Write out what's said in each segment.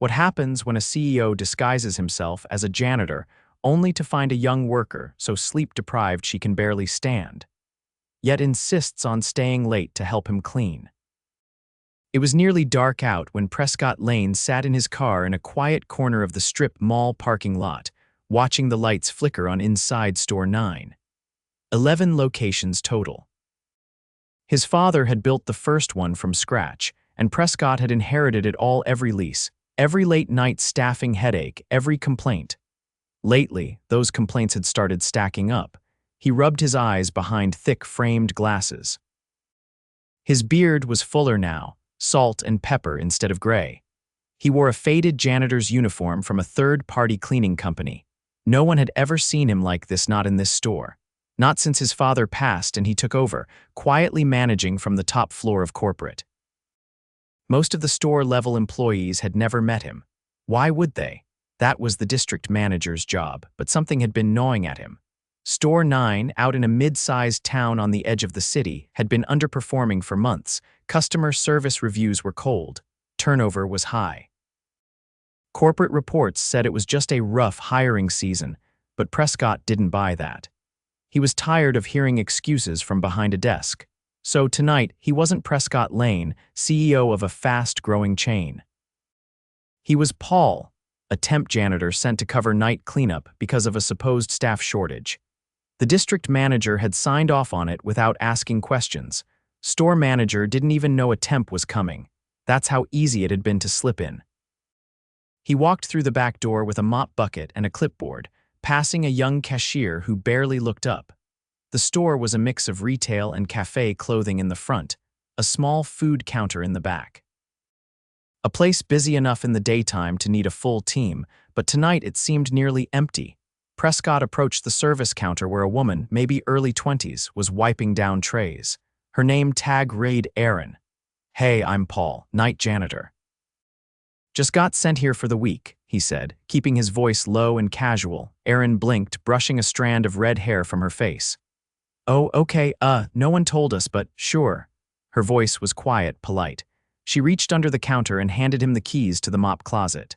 What happens when a CEO disguises himself as a janitor only to find a young worker so sleep-deprived she can barely stand, yet insists on staying late to help him clean. It was nearly dark out when Prescott Lane sat in his car in a quiet corner of the strip mall parking lot, watching the lights flicker on inside Store 9. 11 locations total. His father had built the first one from scratch, and Prescott had inherited it all: every lease, every late-night staffing headache, every complaint. Lately, those complaints had started stacking up. He rubbed his eyes behind thick framed glasses. His beard was fuller now, salt and pepper instead of gray. He wore a faded janitor's uniform from a third-party cleaning company. No one had ever seen him like this, not in this store. Not since his father passed and he took over, quietly managing from the top floor of corporate. Most of the store-level employees had never met him. Why would they? That was the district manager's job, but something had been gnawing at him. Store 9, out in a mid-sized town on the edge of the city, had been underperforming for months. Customer service reviews were cold. Turnover was high. Corporate reports said it was just a rough hiring season, but Prescott didn't buy that. He was tired of hearing excuses from behind a desk. So tonight, he wasn't Prescott Lane, CEO of a fast-growing chain. He was Paul, a temp janitor sent to cover night cleanup because of a supposed staff shortage. The district manager had signed off on it without asking questions. Store manager didn't even know a temp was coming. That's how easy it had been to slip in. He walked through the back door with a mop bucket and a clipboard, passing a young cashier who barely looked up. The store was a mix of retail and cafe clothing in the front, a small food counter in the back. A place busy enough in the daytime to need a full team, but tonight it seemed nearly empty. Prescott approached the service counter where a woman, maybe early 20s, was wiping down trays. Her name tag read Erin. "Hey, I'm Paul, night janitor. Just got sent here for the week," he said, keeping his voice low and casual. Erin blinked, brushing a strand of red hair from her face. "Oh, okay, no one told us, but sure." Her voice was quiet, polite. She reached under the counter and handed him the keys to the mop closet.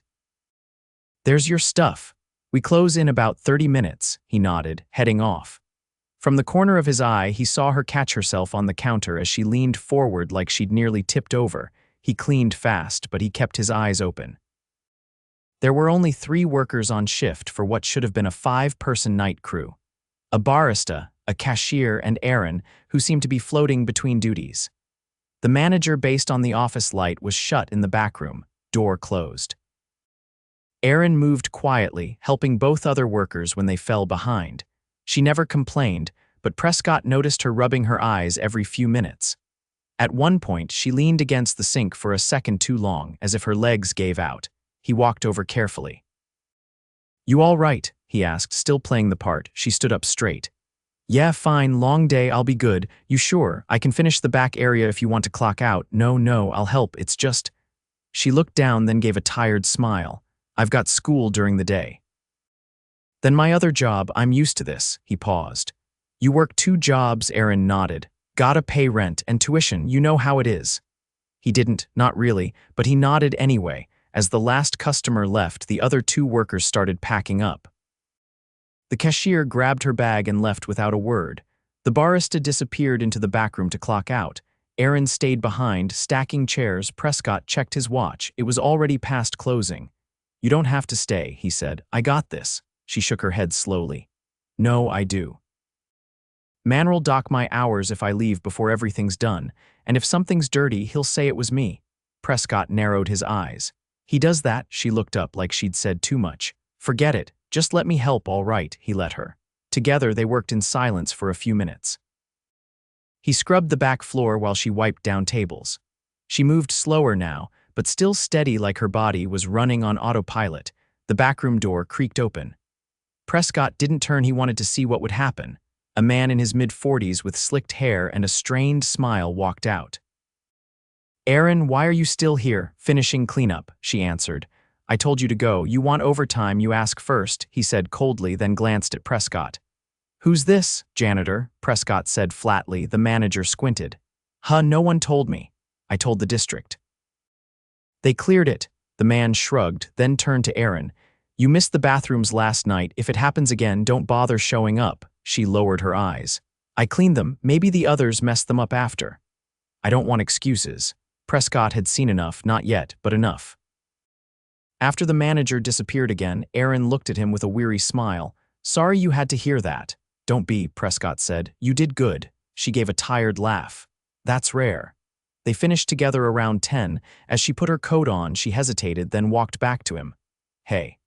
"There's your stuff. We close in about 30 minutes, he nodded, heading off. From the corner of his eye, he saw her catch herself on the counter as she leaned forward like she'd nearly tipped over. He cleaned fast, but he kept his eyes open. There were only 3 workers on shift for what should have been a 5-person night crew. A barista, a cashier, and Erin, who seemed to be floating between duties. The manager, based on the office light, was shut in the back room, door closed. Erin moved quietly, helping both other workers when they fell behind. She never complained, but Prescott noticed her rubbing her eyes every few minutes. At one point, she leaned against the sink for a second too long, as if her legs gave out. He walked over carefully. "You all right?" he asked, still playing the part. She stood up straight. "Yeah, fine, long day, I'll be good. You sure? I can finish the back area if you want to clock out." No, I'll help, it's just..." She looked down, then gave a tired smile. "I've got school during the day." "Then my other job, I'm used to this." He paused. "You work 2 jobs, Erin nodded. "Gotta pay rent and tuition, you know how it is." He didn't, not really, but he nodded anyway. As the last customer left, the other 2 workers started packing up. The cashier grabbed her bag and left without a word. The barista disappeared into the back room to clock out. Erin stayed behind, stacking chairs. Prescott checked his watch. It was already past closing. "You don't have to stay," he said. "I got this." She shook her head slowly. "No, I do. Man'll dock my hours if I leave before everything's done, and if something's dirty, he'll say it was me." Prescott narrowed his eyes. "He does that?" She looked up like she'd said too much. "Forget it. Just let me help, all right," he let her. Together, they worked in silence for a few minutes. He scrubbed the back floor while she wiped down tables. She moved slower now, but still steady, like her body was running on autopilot. The backroom door creaked open. Prescott didn't turn. He wanted to see what would happen. A man in his mid-40s with slicked hair and a strained smile walked out. "Erin, why are you still here?" "Finishing cleanup," she answered. "I told you to go. You want overtime, you ask first," he said coldly, then glanced at Prescott. "Who's this?" "Janitor," Prescott said flatly. The manager squinted. No one told me. I told the district." They cleared it. The man shrugged, then turned to Erin. You missed the bathrooms last night. If it happens again, don't bother showing up. She lowered her eyes. I cleaned them. Maybe the others messed them up after. I don't want excuses. Prescott had seen enough, not yet, but enough. After the manager disappeared again, Erin looked at him with a weary smile. Sorry you had to hear that. Don't be, Prescott said. You did good. She gave a tired laugh. That's rare. They finished together around 10. As she put her coat on, she hesitated, then walked back to him. Hey.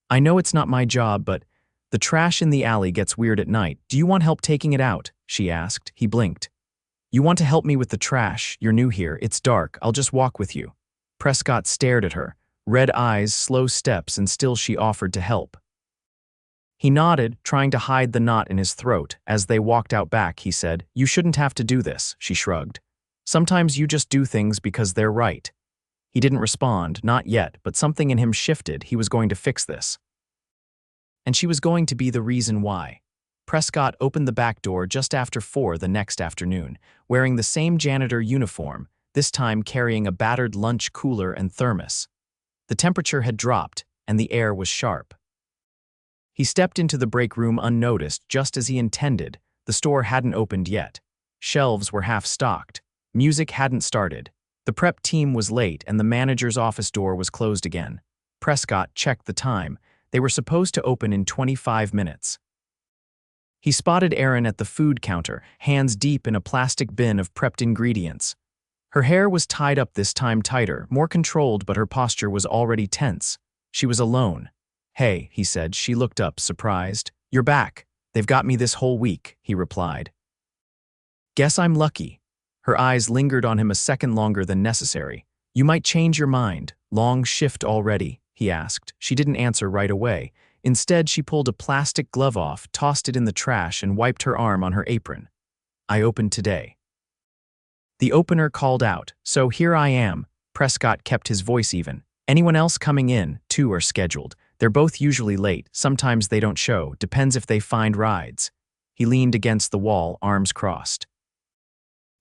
I know it's not my job, but the trash in the alley gets weird at night. Do you want help taking it out? She asked. He blinked. You want to help me with the trash? You're new here. It's dark. I'll just walk with you. Prescott stared at her. Red eyes, slow steps, and still she offered to help. He nodded, trying to hide the knot in his throat. As they walked out back, he said, You shouldn't have to do this, she shrugged. Sometimes you just do things because they're right. He didn't respond, not yet, but something in him shifted. He was going to fix this. And she was going to be the reason why. Prescott opened the back door just after 4 the next afternoon, wearing the same janitor uniform, this time carrying a battered lunch cooler and thermos. The temperature had dropped, and the air was sharp. He stepped into the break room unnoticed, just as he intended. The store hadn't opened yet. Shelves were half-stocked. Music hadn't started. The prep team was late, and the manager's office door was closed again. Prescott checked the time. They were supposed to open in 25 minutes. He spotted Erin at the food counter, hands deep in a plastic bin of prepped ingredients. Her hair was tied up this time tighter, more controlled, but her posture was already tense. She was alone. Hey, he said. She looked up, surprised. You're back. They've got me this whole week, he replied. Guess I'm lucky. Her eyes lingered on him a second longer than necessary. You might change your mind. Long shift already, he asked. She didn't answer right away. Instead, she pulled a plastic glove off, tossed it in the trash, and wiped her arm on her apron. I opened today. The opener called out, so here I am. Prescott kept his voice even. Anyone else coming in? 2 are scheduled. They're both usually late. Sometimes they don't show. Depends if they find rides. He leaned against the wall, arms crossed.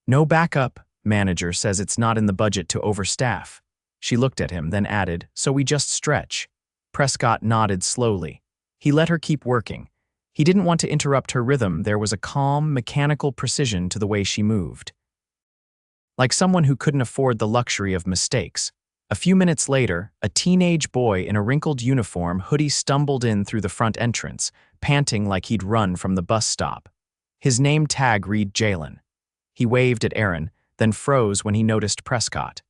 No backup. Manager says it's not in the budget to overstaff. She looked at him, then added, so we just stretch. Prescott nodded slowly. He let her keep working. He didn't want to interrupt her rhythm. There was a calm, mechanical precision to the way she moved. Like someone who couldn't afford the luxury of mistakes. A few minutes later, a teenage boy in a wrinkled uniform hoodie stumbled in through the front entrance, panting like he'd run from the bus stop. His name tag read Jalen. He waved at Erin, then froze when he noticed Prescott.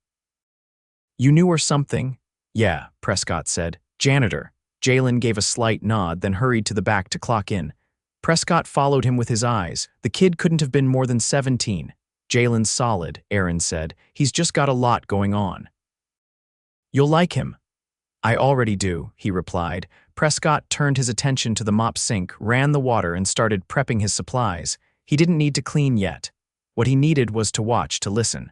You knew or something? Yeah, Prescott said. Janitor. Jalen gave a slight nod, then hurried to the back to clock in. Prescott followed him with his eyes. The kid couldn't have been more than 17. Jalen's solid, Erin said. He's just got a lot going on. You'll like him. I already do, he replied. Prescott turned his attention to the mop sink, ran the water, and started prepping his supplies. He didn't need to clean yet. What he needed was to watch, to listen.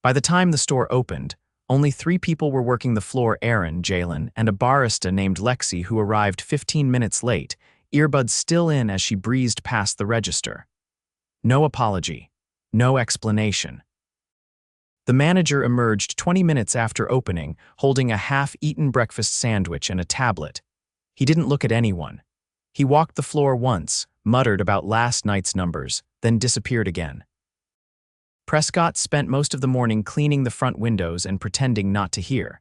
By the time the store opened, only 3 people were working the floor: Erin, Jalen, and a barista named Lexi who arrived 15 minutes late, earbuds still in as she breezed past the register. No apology. No explanation. The manager emerged 20 minutes after opening, holding a half-eaten breakfast sandwich and a tablet. He didn't look at anyone. He walked the floor once, muttered about last night's numbers, then disappeared again. Prescott spent most of the morning cleaning the front windows and pretending not to hear.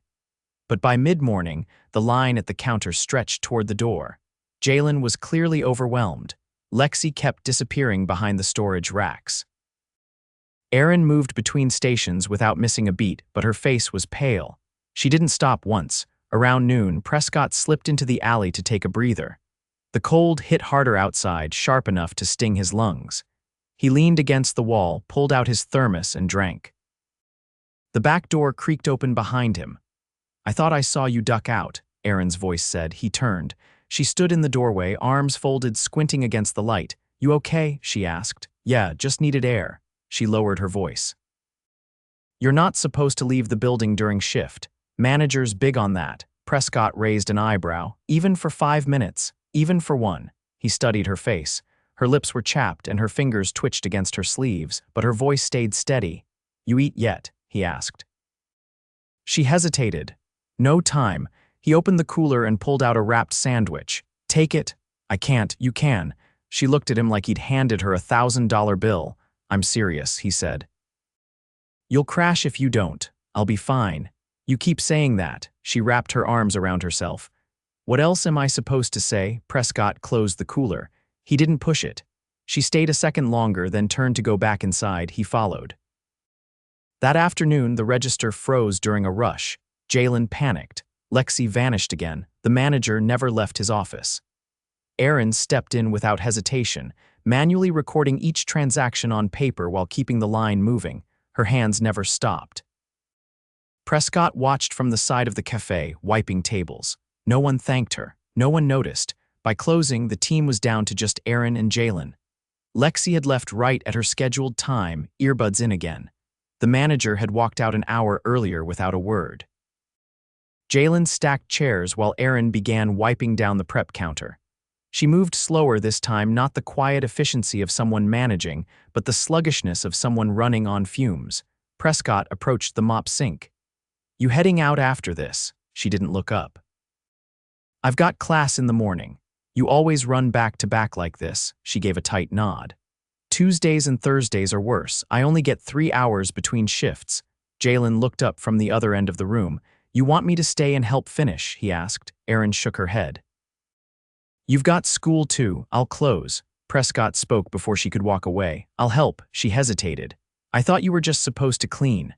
But by mid-morning, the line at the counter stretched toward the door. Jalen was clearly overwhelmed. Lexi kept disappearing behind the storage racks. Erin moved between stations without missing a beat, but her face was pale. She didn't stop once. Around noon, Prescott slipped into the alley to take a breather. The cold hit harder outside, sharp enough to sting his lungs. He leaned against the wall, pulled out his thermos, and drank. The back door creaked open behind him. I thought I saw you duck out, Erin's voice said. He turned. She stood in the doorway, arms folded, squinting against the light. You okay? She asked. Yeah, just needed air. She lowered her voice. You're not supposed to leave the building during shift. Manager's big on that. Prescott raised an eyebrow. Even for 5 minutes. Even for 1. He studied her face. Her lips were chapped and her fingers twitched against her sleeves, but her voice stayed steady. You eat yet? He asked. She hesitated. No time. He opened the cooler and pulled out a wrapped sandwich. Take it. I can't. You can. She looked at him like he'd handed her $1,000 bill. I'm serious, he said. You'll crash if you don't. I'll be fine. You keep saying that. She wrapped her arms around herself. What else am I supposed to say? Prescott closed the cooler. He didn't push it. She stayed a second longer, then turned to go back inside. He followed. That afternoon, the register froze during a rush. Jalen panicked. Lexi vanished again. The manager never left his office. Erin stepped in without hesitation, manually recording each transaction on paper while keeping the line moving. Her hands never stopped. Prescott watched from the side of the cafe, wiping tables. No one thanked her. No one noticed. By closing, the team was down to just Erin and Jalen. Lexi had left right at her scheduled time, earbuds in again. The manager had walked out an hour earlier without a word. Jalen stacked chairs while Erin began wiping down the prep counter. She moved slower this time, not the quiet efficiency of someone managing, but the sluggishness of someone running on fumes. Prescott approached the mop sink. You heading out after this? She didn't look up. I've got class in the morning. You always run back to back like this. She gave a tight nod. Tuesdays and Thursdays are worse. I only get 3 hours between shifts. Jalen looked up from the other end of the room. You want me to stay and help finish? He asked. Erin shook her head. You've got school too. I'll close. Prescott spoke before she could walk away. I'll help. She hesitated. I thought you were just supposed to clean.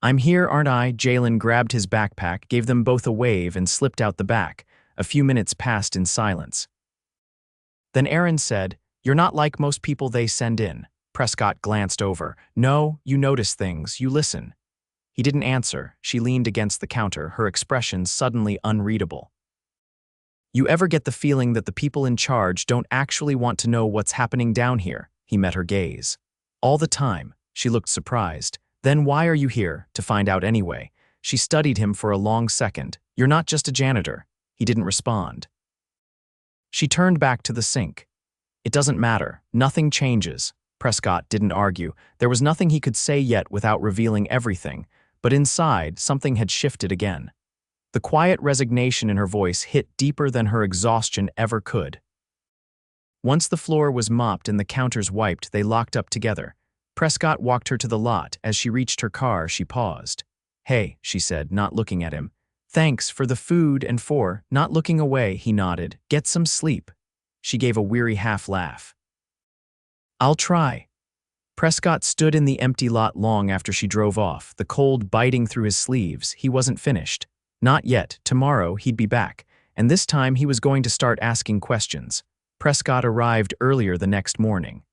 I'm here, aren't I? Jalen grabbed his backpack, gave them both a wave, and slipped out the back. A few minutes passed in silence. Then Erin said, You're not like most people they send in. Prescott glanced over. No, you notice things. You listen. He didn't answer. She leaned against the counter, her expression suddenly unreadable. You ever get the feeling that the people in charge don't actually want to know what's happening down here? He met her gaze. All the time. She looked surprised. Then why are you here? To find out anyway. She studied him for a long second. You're not just a janitor. He didn't respond. She turned back to the sink. It doesn't matter. Nothing changes. Prescott didn't argue. There was nothing he could say yet without revealing everything. But inside, something had shifted again. The quiet resignation in her voice hit deeper than her exhaustion ever could. Once the floor was mopped and the counters wiped, they locked up together. Prescott walked her to the lot. As she reached her car, she paused. Hey, she said, not looking at him. Thanks for the food and for not looking away, he nodded. Get some sleep. She gave a weary half-laugh. I'll try. Prescott stood in the empty lot long after she drove off, the cold biting through his sleeves. He wasn't finished. Not yet. Tomorrow he'd be back, and this time he was going to start asking questions. Prescott arrived earlier the next morning.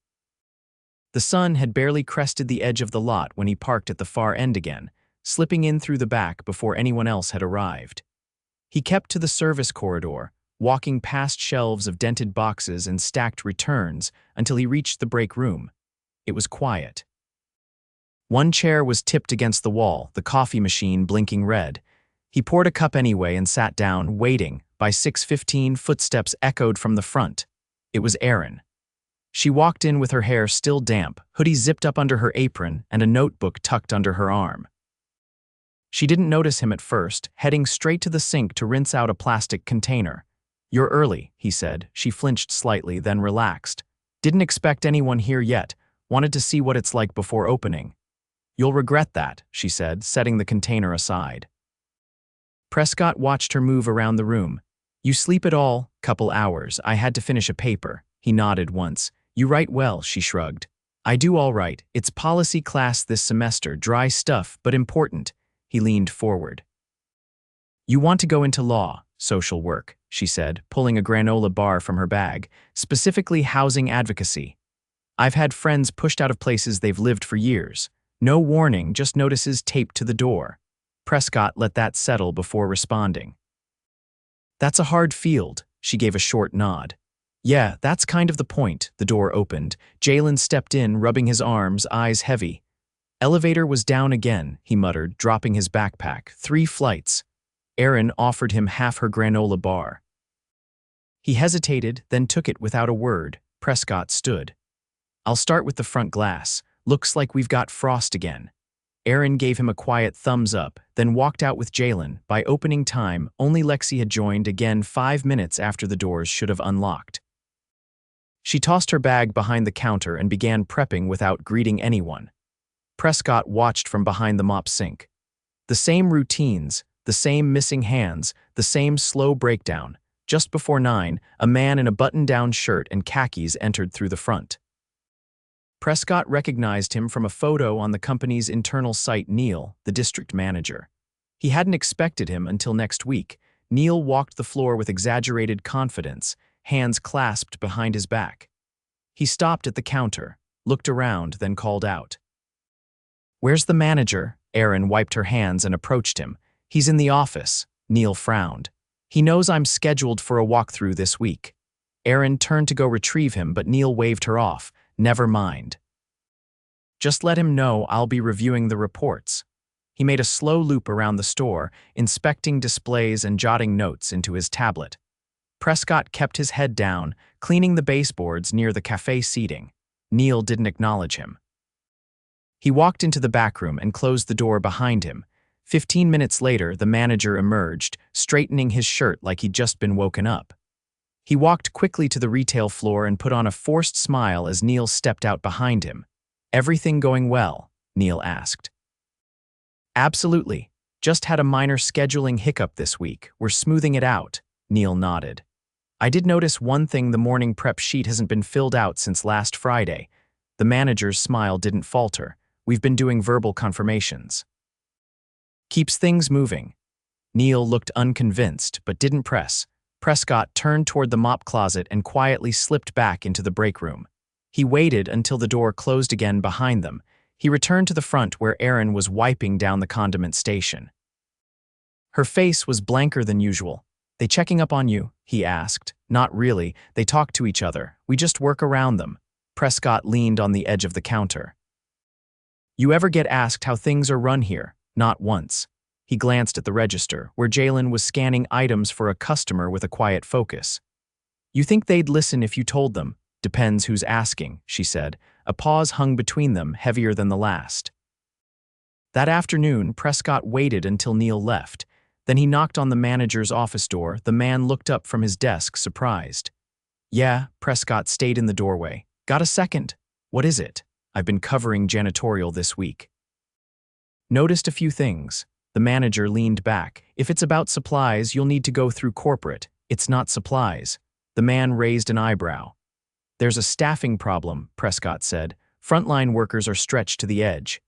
The sun had barely crested the edge of the lot when he parked at the far end again, slipping in through the back before anyone else had arrived. He kept to the service corridor, walking past shelves of dented boxes and stacked returns until he reached the break room. It was quiet. One chair was tipped against the wall, the coffee machine blinking red. He poured a cup anyway and sat down, waiting. By 6:15, footsteps echoed from the front. It was Erin. She walked in with her hair still damp, hoodie zipped up under her apron, and a notebook tucked under her arm. She didn't notice him at first, heading straight to the sink to rinse out a plastic container. You're early, he said. She flinched slightly, then relaxed. Didn't expect anyone here yet. Wanted to see what it's like before opening. You'll regret that, she said, setting the container aside. Prescott watched her move around the room. You sleep at all? Couple hours. I had to finish a paper. He nodded once. You write well, she shrugged. I do all right. It's policy class this semester, dry stuff, but important. He leaned forward. You want to go into law, social work, she said, pulling a granola bar from her bag, specifically housing advocacy. I've had friends pushed out of places they've lived for years. No warning, just notices taped to the door. Prescott let that settle before responding. That's a hard field, she gave a short nod. Yeah, that's kind of the point. The door opened. Jalen stepped in, rubbing his arms, eyes heavy. Elevator was down again, he muttered, dropping his backpack. 3 flights. Erin offered him half her granola bar. He hesitated, then took it without a word. Prescott stood. I'll start with the front glass. Looks like we've got frost again. Erin gave him a quiet thumbs up, then walked out with Jalen. By opening time, only Lexi had joined again 5 minutes after the doors should have unlocked. She tossed her bag behind the counter and began prepping without greeting anyone. Prescott watched from behind the mop sink. The same routines, the same missing hands, the same slow breakdown. Just before 9, a man in a button-down shirt and khakis entered through the front. Prescott recognized him from a photo on the company's internal site. Neil, the district manager. He hadn't expected him until next week. Neil walked the floor with exaggerated confidence, hands clasped behind his back. He stopped at the counter, looked around, then called out. "Where's the manager?" Erin wiped her hands and approached him. "He's in the office." Neil frowned. "He knows I'm scheduled for a walkthrough this week." Erin turned to go retrieve him, but Neil waved her off. "Never mind. Just let him know I'll be reviewing the reports." He made a slow loop around the store, inspecting displays and jotting notes into his tablet. Prescott kept his head down, cleaning the baseboards near the cafe seating. Neil didn't acknowledge him. He walked into the back room and closed the door behind him. 15 minutes later, the manager emerged, straightening his shirt like he'd just been woken up. He walked quickly to the retail floor and put on a forced smile as Neil stepped out behind him. "Everything going well?" Neil asked. "Absolutely. Just had a minor scheduling hiccup this week. We're smoothing it out." Neil nodded. "I did notice one thing: the morning prep sheet hasn't been filled out since last Friday." The manager's smile didn't falter. "We've been doing verbal confirmations." "Keeps things moving." Neil looked unconvinced, but didn't press. Prescott turned toward the mop closet and quietly slipped back into the break room. He waited until the door closed again behind them. He returned to the front where Erin was wiping down the condiment station. Her face was blanker than usual. "They checking up on you?" he asked. "Not really. They talk to each other. We just work around them." Prescott leaned on the edge of the counter. "You ever get asked how things are run here?" "Not once." He glanced at the register, where Jalen was scanning items for a customer with a quiet focus. "You think they'd listen if you told them?" "Depends who's asking," she said. A pause hung between them, heavier than the last. That afternoon, Prescott waited until Neil left. Then he knocked on the manager's office door. The man looked up from his desk, surprised. "Yeah," Prescott stayed in the doorway. "Got a second?" "What is it?" "I've been covering janitorial this week. Noticed a few things." The manager leaned back. "If it's about supplies, you'll need to go through corporate. It's not supplies." The man raised an eyebrow. "There's a staffing problem," Prescott said. "Frontline workers are stretched to the edge.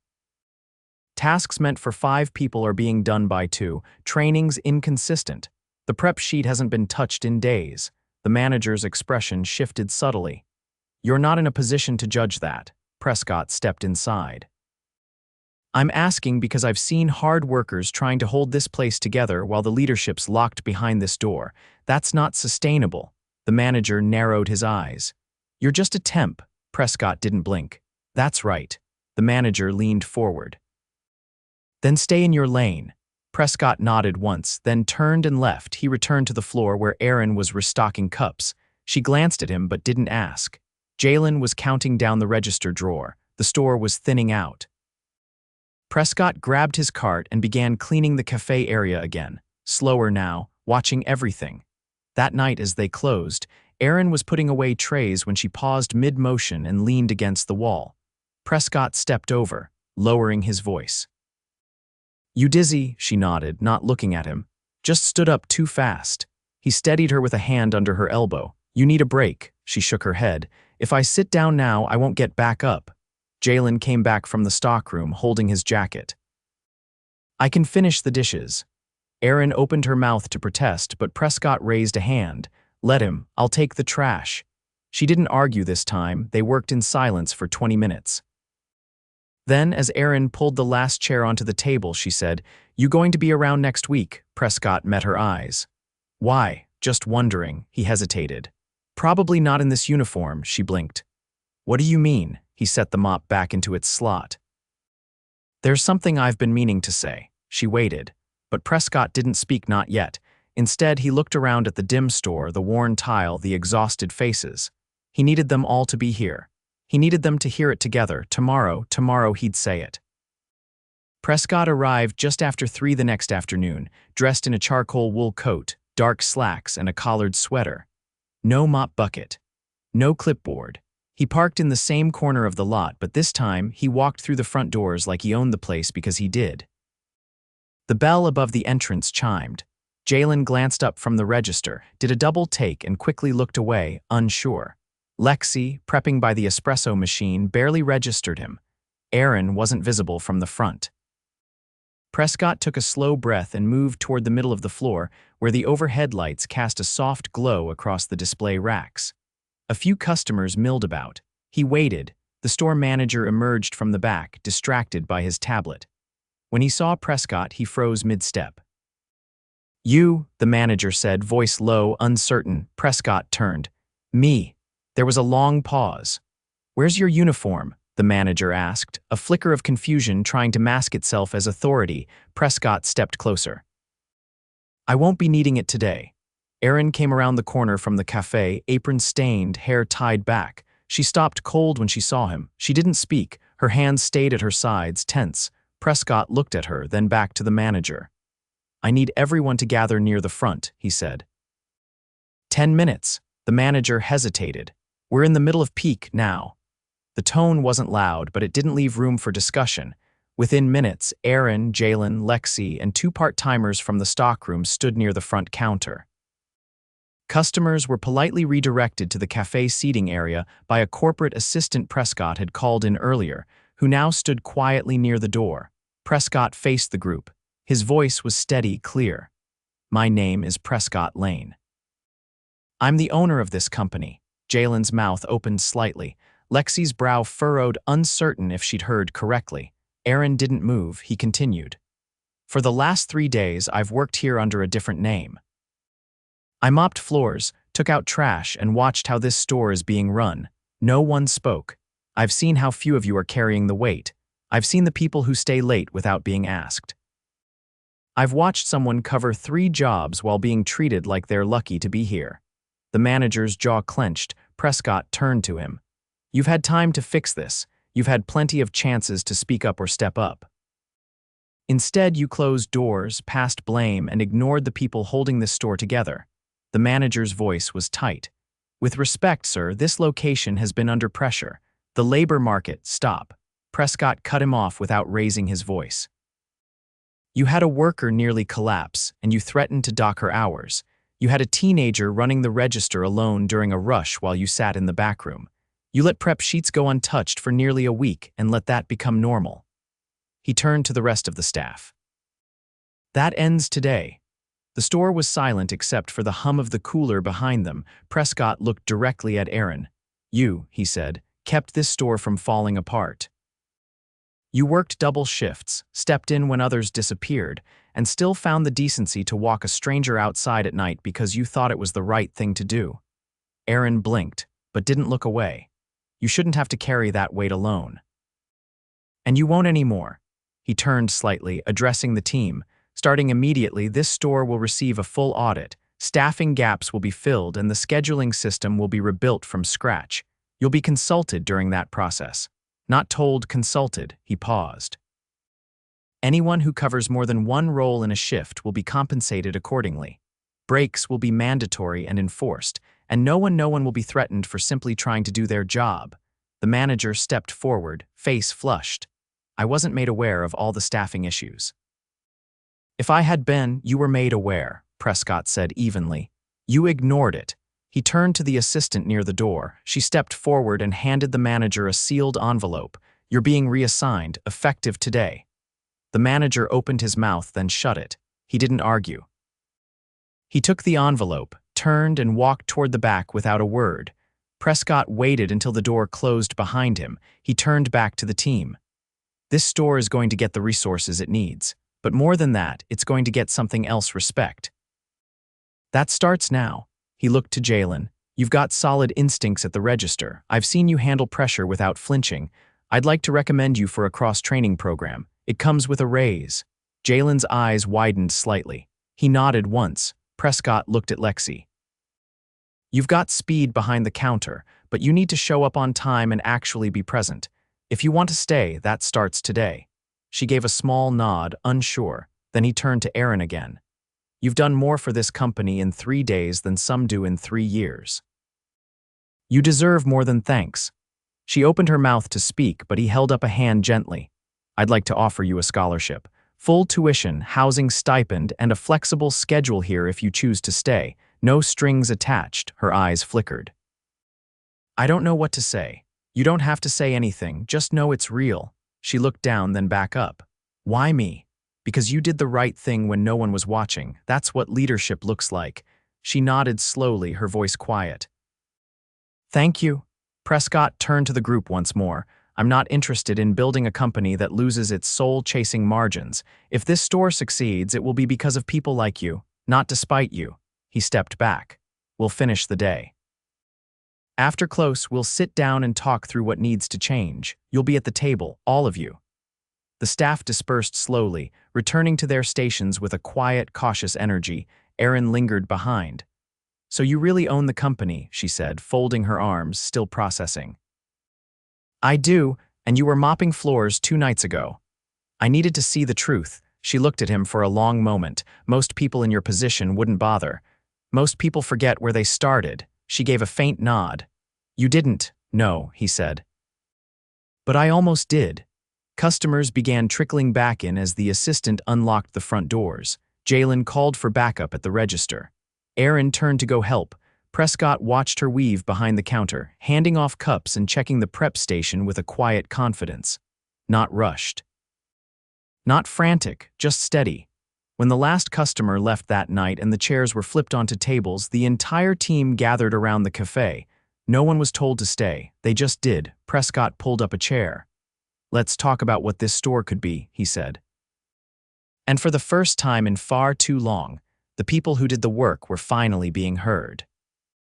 Tasks meant for 5 people are being done by 2. Training's inconsistent. The prep sheet hasn't been touched in days." The manager's expression shifted subtly. "You're not in a position to judge that." Prescott stepped inside. "I'm asking because I've seen hard workers trying to hold this place together while the leadership's locked behind this door. That's not sustainable." The manager narrowed his eyes. "You're just a temp." Prescott didn't blink. "That's right." The manager leaned forward. "Then stay in your lane." Prescott nodded once, then turned and left. He returned to the floor where Erin was restocking cups. She glanced at him but didn't ask. Jalen was counting down the register drawer. The store was thinning out. Prescott grabbed his cart and began cleaning the cafe area again, slower now, watching everything. That night as they closed, Erin was putting away trays when she paused mid-motion and leaned against the wall. Prescott stepped over, lowering his voice. "You dizzy?" She nodded, not looking at him. "Just stood up too fast." He steadied her with a hand under her elbow. "You need a break." She shook her head. "If I sit down now, I won't get back up." Jalen came back from the stockroom, holding his jacket. "I can finish the dishes." Erin opened her mouth to protest, but Prescott raised a hand. "Let him. I'll take the trash." She didn't argue this time. They worked in silence for 20 minutes. Then, as Erin pulled the last chair onto the table, she said, "You going to be around next week?" Prescott met her eyes. "Why?" "Just wondering." He hesitated. "Probably not in this uniform," she blinked. "What do you mean?" He set the mop back into its slot. "There's something I've been meaning to say." She waited, but Prescott didn't speak, not yet. Instead, he looked around at the dim store, the worn tile, the exhausted faces. He needed them all to be here. He needed them to hear it together. Tomorrow he'd say it. Prescott arrived just after 3 the next afternoon, dressed in a charcoal wool coat, dark slacks, and a collared sweater. No mop bucket. No clipboard. He parked in the same corner of the lot, but this time he walked through the front doors like he owned the place because he did. The bell above the entrance chimed. Jalen glanced up from the register, did a double take, and quickly looked away, unsure. Lexi, prepping by the espresso machine, barely registered him. Erin wasn't visible from the front. Prescott took a slow breath and moved toward the middle of the floor, where the overhead lights cast a soft glow across the display racks. A few customers milled about. He waited. The store manager emerged from the back, distracted by his tablet. When he saw Prescott, he froze mid-step. "You," the manager said, voice low, uncertain. Prescott turned. "Me." There was a long pause. "Where's your uniform?" the manager asked, a flicker of confusion trying to mask itself as authority. Prescott stepped closer. "I won't be needing it today." Erin came around the corner from the cafe, apron stained, hair tied back. She stopped cold when she saw him. She didn't speak. Her hands stayed at her sides, tense. Prescott looked at her, then back to the manager. "I need everyone to gather near the front," he said. 10 minutes. The manager hesitated. "We're in the middle of peak now." The tone wasn't loud, but it didn't leave room for discussion. Within minutes, Erin, Jalen, Lexi, and 2 part-timers from the stockroom stood near the front counter. Customers were politely redirected to the cafe seating area by a corporate assistant Prescott had called in earlier, who now stood quietly near the door. Prescott faced the group. His voice was steady, clear. "My name is Prescott Lane. I'm the owner of this company." Jalen's mouth opened slightly. Lexi's brow furrowed, uncertain if she'd heard correctly. Erin didn't move. He continued. "For the last 3 days, I've worked here under a different name. I mopped floors, took out trash, and watched how this store is being run. No one spoke. I've seen how few of you are carrying the weight. I've seen the people who stay late without being asked. I've watched someone cover 3 jobs while being treated like they're lucky to be here." The manager's jaw clenched. Prescott turned to him. "You've had time to fix this. You've had plenty of chances to speak up or step up. Instead, you closed doors, passed blame, and ignored the people holding this store together." The manager's voice was tight. "With respect, sir, this location has been under pressure. The labor market, stop." Prescott cut him off without raising his voice. "You had a worker nearly collapse, and you threatened to dock her hours. You had a teenager running the register alone during a rush while you sat in the back room. You let prep sheets go untouched for nearly a week and let that become normal." He turned to the rest of the staff. "That ends today." The store was silent except for the hum of the cooler behind them. Prescott looked directly at Erin. "You," he said, "kept this store from falling apart. You worked double shifts, stepped in when others disappeared, and still found the decency to walk a stranger outside at night because you thought it was the right thing to do." Erin blinked, but didn't look away. "You shouldn't have to carry that weight alone. And you won't anymore." He turned slightly, addressing the team. "Starting immediately, this store will receive a full audit. Staffing gaps will be filled, and the scheduling system will be rebuilt from scratch. You'll be consulted during that process. Not told, consulted." He paused. "Anyone who covers more than 1 role in a shift will be compensated accordingly. Breaks will be mandatory and enforced, and no one will be threatened for simply trying to do their job." The manager stepped forward, face flushed. "I wasn't made aware of all the staffing issues." "If I had been, you were made aware," Prescott said evenly. "You ignored it." He turned to the assistant near the door. She stepped forward and handed the manager a sealed envelope. "You're being reassigned, effective today." The manager opened his mouth, then shut it. He didn't argue. He took the envelope, turned, and walked toward the back without a word. Prescott waited until the door closed behind him. He turned back to the team. "This store is going to get the resources it needs. But more than that, it's going to get something else: respect. That starts now." He looked to Jalen. "You've got solid instincts at the register. I've seen you handle pressure without flinching. I'd like to recommend you for a cross-training program. It comes with a raise." Jalen's eyes widened slightly. He nodded once. Prescott looked at Lexi. "You've got speed behind the counter, but you need to show up on time and actually be present. If you want to stay, that starts today." She gave a small nod, unsure. Then he turned to Erin again. You've done more for this company in 3 days than some do in 3 years. You deserve more than thanks. She opened her mouth to speak, but he held up a hand gently. I'd like to offer you a scholarship. Full tuition, housing stipend, and a flexible schedule here if you choose to stay. No strings attached, her eyes flickered. I don't know what to say. You don't have to say anything, just know it's real. She looked down, then back up. Why me? Because you did the right thing when no one was watching. That's what leadership looks like. She nodded slowly, her voice quiet. Thank you. Prescott turned to the group once more. I'm not interested in building a company that loses its soul chasing margins. If this store succeeds, it will be because of people like you, not despite you. He stepped back. We'll finish the day. After close, we'll sit down and talk through what needs to change. You'll be at the table, all of you. The staff dispersed slowly, returning to their stations with a quiet, cautious energy. Erin lingered behind. So you really own the company, she said, folding her arms, still processing. I do, and you were mopping floors 2 nights ago. I needed to see the truth. She looked at him for a long moment. Most people in your position wouldn't bother. Most people forget where they started. She gave a faint nod. You didn't, no, he said. But I almost did. Customers began trickling back in as the assistant unlocked the front doors. Jalen called for backup at the register. Erin turned to go help. Prescott watched her weave behind the counter, handing off cups and checking the prep station with a quiet confidence. Not rushed. Not frantic, just steady. When the last customer left that night and the chairs were flipped onto tables, the entire team gathered around the cafe. No one was told to stay. They just did. Prescott pulled up a chair. Let's talk about what this store could be, he said. And for the first time in far too long, the people who did the work were finally being heard.